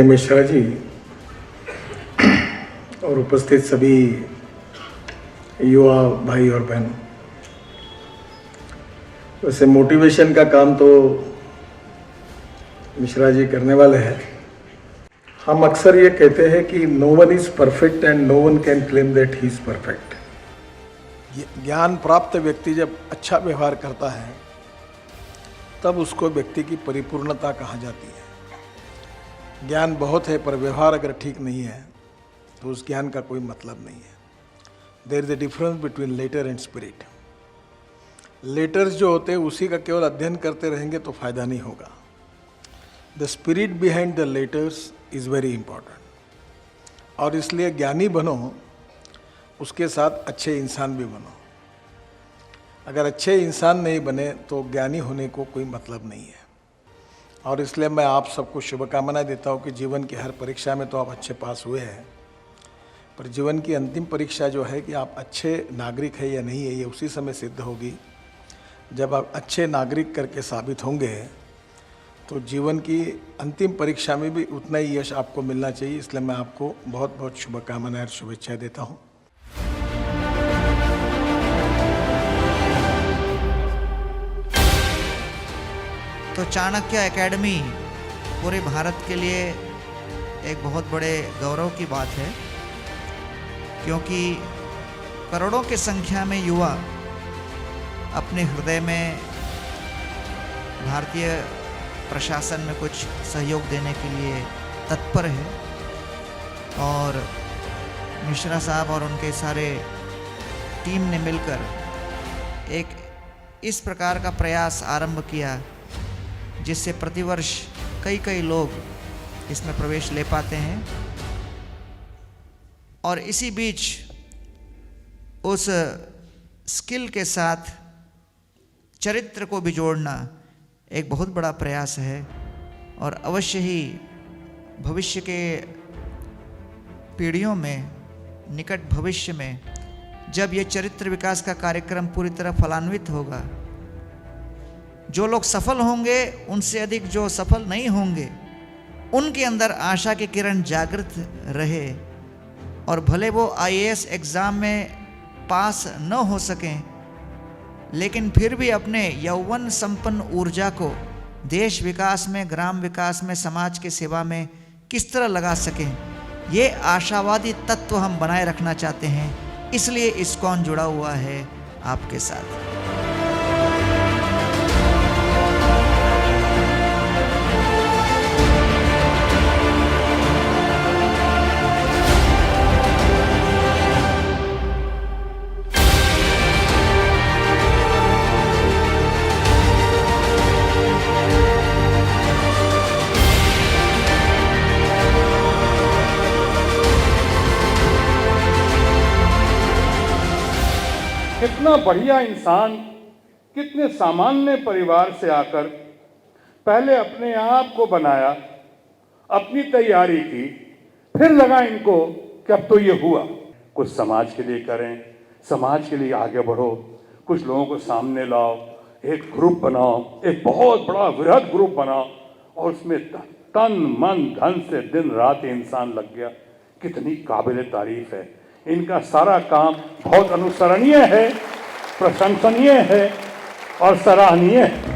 मिश्रा जी और उपस्थित सभी युवा भाई और बहन, वैसे मोटिवेशन का काम तो मिश्रा जी करने वाले हैं। हम अक्सर ये कहते हैं कि no one is perfect and no one can claim that he is perfect. ज्ञान प्राप्त व्यक्ति जब अच्छा व्यवहार करता है तब उसको व्यक्ति की परिपूर्णता कहा जाती है। ज्ञान बहुत है पर व्यवहार अगर ठीक नहीं है तो उस ज्ञान का कोई मतलब नहीं है। There is a difference between letter and spirit. Letters जो होते हैं उसी का केवल अध्ययन करते रहेंगे तो फायदा नहीं होगा। The spirit behind the letters is very important. और इसलिए ज्ञानी बनो, उसके साथ अच्छे इंसान भी बनो। अगर अच्छे इंसान नहीं बने तो ज्ञानी होने को कोई मतलब नहीं है। और इसलिए मैं आप सबको शुभकामनाएं देता हूँ कि जीवन की हर परीक्षा में तो आप अच्छे पास हुए हैं, पर जीवन की अंतिम परीक्षा जो है कि आप अच्छे नागरिक है या नहीं है, ये उसी समय सिद्ध होगी जब आप अच्छे नागरिक करके साबित होंगे। तो जीवन की अंतिम परीक्षा में भी उतना ही यश आपको मिलना चाहिए। इसलिए मैं आपको बहुत बहुत शुभकामनाएं और शुभेच्छा देता हूँ। तो चाणक्य एकेडमी पूरे भारत के लिए एक बहुत बड़े गौरव की बात है, क्योंकि करोड़ों की संख्या में युवा अपने हृदय में भारतीय प्रशासन में कुछ सहयोग देने के लिए तत्पर है। और मिश्रा साहब और उनके सारे टीम ने मिलकर एक इस प्रकार का प्रयास आरंभ किया जिससे प्रतिवर्ष कई लोग इसमें प्रवेश ले पाते हैं। और इसी बीच उस स्किल के साथ चरित्र को भी जोड़ना एक बहुत बड़ा प्रयास है। और अवश्य ही भविष्य के पीढ़ियों में, निकट भविष्य में, जब ये चरित्र विकास का कार्यक्रम पूरी तरह फलान्वित होगा, जो लोग सफल होंगे उनसे अधिक जो सफल नहीं होंगे, उनके अंदर आशा की किरण जागृत रहे। और भले वो आईएएस एग्ज़ाम में पास न हो सकें, लेकिन फिर भी अपने यौवन संपन्न ऊर्जा को देश विकास में, ग्राम विकास में, समाज की सेवा में किस तरह लगा सकें, ये आशावादी तत्व हम बनाए रखना चाहते हैं। इसलिए इस्कॉन जुड़ा हुआ है आपके साथ। कितना बढ़िया इंसान कितने सामान्य परिवार से आकर पहले अपने आप को बनाया, अपनी तैयारी की, फिर लगा इनको कि अब तो ये हुआ। कुछ समाज के लिए करें, समाज के लिए आगे बढ़ो, कुछ लोगों को सामने लाओ, एक ग्रुप बनाओ, एक बहुत बड़ा वृहद ग्रुप बनाओ, और उसमें तन मन धन से दिन रात इंसान लग गया। कितनी काबिल तारीफ है। इनका सारा काम बहुत अनुसरणीय है, प्रशंसनीय है और सराहनीय है।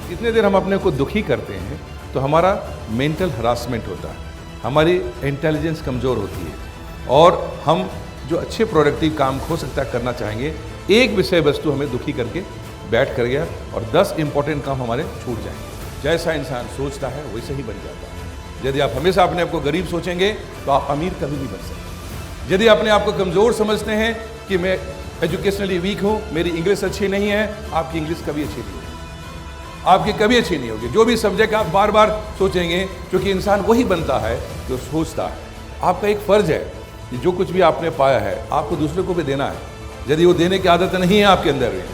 जितने देर हम अपने को दुखी करते हैं तो हमारा मेंटल हरासमेंट होता है, हमारी इंटेलिजेंस कमज़ोर होती है, और हम जो अच्छे प्रोडक्टिव काम हो सकता है करना चाहेंगे, एक विषय वस्तु हमें दुखी करके बैठ कर गया और 10 इंपॉर्टेंट काम हमारे छूट जाएंगे। जैसा इंसान सोचता है वैसे ही बन जाता है। यदि आप हमेशा अपने आप को गरीब सोचेंगे तो आप अमीर कभी नहीं बन सकते। यदि अपने आप को कमज़ोर समझते हैं कि मैं एजुकेशनली वीक हूँ, मेरी इंग्लिश अच्छी नहीं है, आपकी इंग्लिश कभी अच्छी नहीं होगी, आपकी कभी अच्छी नहीं होगी। जो भी सब्जेक्ट आप बार बार सोचेंगे, क्योंकि इंसान वही बनता है जो सोचता है। आपका एक फ़र्ज़ है कि जो कुछ भी आपने पाया है आपको दूसरे को भी देना है। यदि वो देने की आदत नहीं है आपके अंदर में,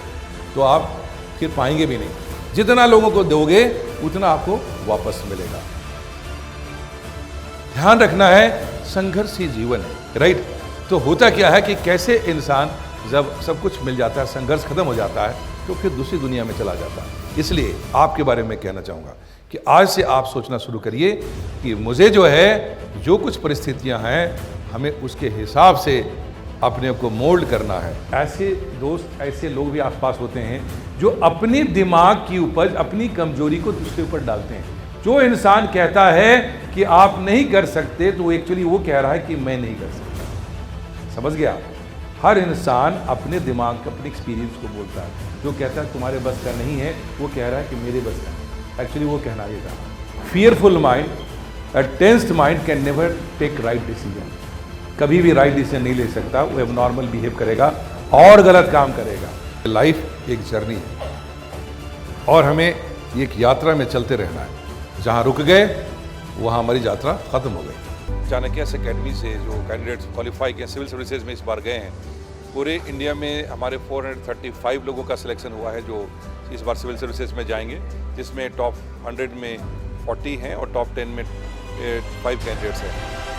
तो आप फिर पाएंगे भी नहीं। जितना लोगों को दोगे उतना आपको वापस मिलेगा। ध्यान रखना है, संघर्ष ही जीवन है, राइट। तो होता क्या है कि कैसे इंसान जब सब कुछ मिल जाता है, संघर्ष खत्म हो जाता है, तो फिर दूसरी दुनिया में चला जाता है। इसलिए आपके बारे में कहना चाहूँगा कि आज से आप सोचना शुरू करिए कि मुझे जो है, जो कुछ परिस्थितियां हैं, हमें उसके हिसाब से अपने को मोल्ड करना है। ऐसे दोस्त, ऐसे लोग भी आसपास होते हैं जो अपने दिमाग की उपज, अपनी कमजोरी को दूसरे ऊपर डालते हैं। जो इंसान कहता है कि आप नहीं कर सकते, तो एक्चुअली वो कह रहा है कि मैं नहीं कर सकता। समझ गया? हर इंसान अपने दिमाग का, अपने एक्सपीरियंस को बोलता है। जो कहता है तुम्हारे बस का नहीं है, वो कह रहा है कि मेरे बस का है। एक्चुअली वो कहना ये था। Fearful mind, a tensed mind can never take right decision. कभी भी राइट डिसीजन नहीं ले सकता, वो एबनॉर्मल बिहेव करेगा और गलत काम करेगा। लाइफ एक जर्नी है और हमें एक यात्रा में चलते रहना है। जहाँ रुक गए वहाँ हमारी यात्रा खत्म हो गई। चाणक्य अकेडमी से जो कैंडिडेट्स क्वालिफाई किए सिविल सर्विसेज में इस बार गए हैं, पूरे इंडिया में हमारे 435 लोगों का सिलेक्शन हुआ है जो इस बार सिविल सर्विसेज में जाएंगे, जिसमें टॉप 100 में 40 हैं और टॉप 10 में 5 कैंडिडेट्स हैं।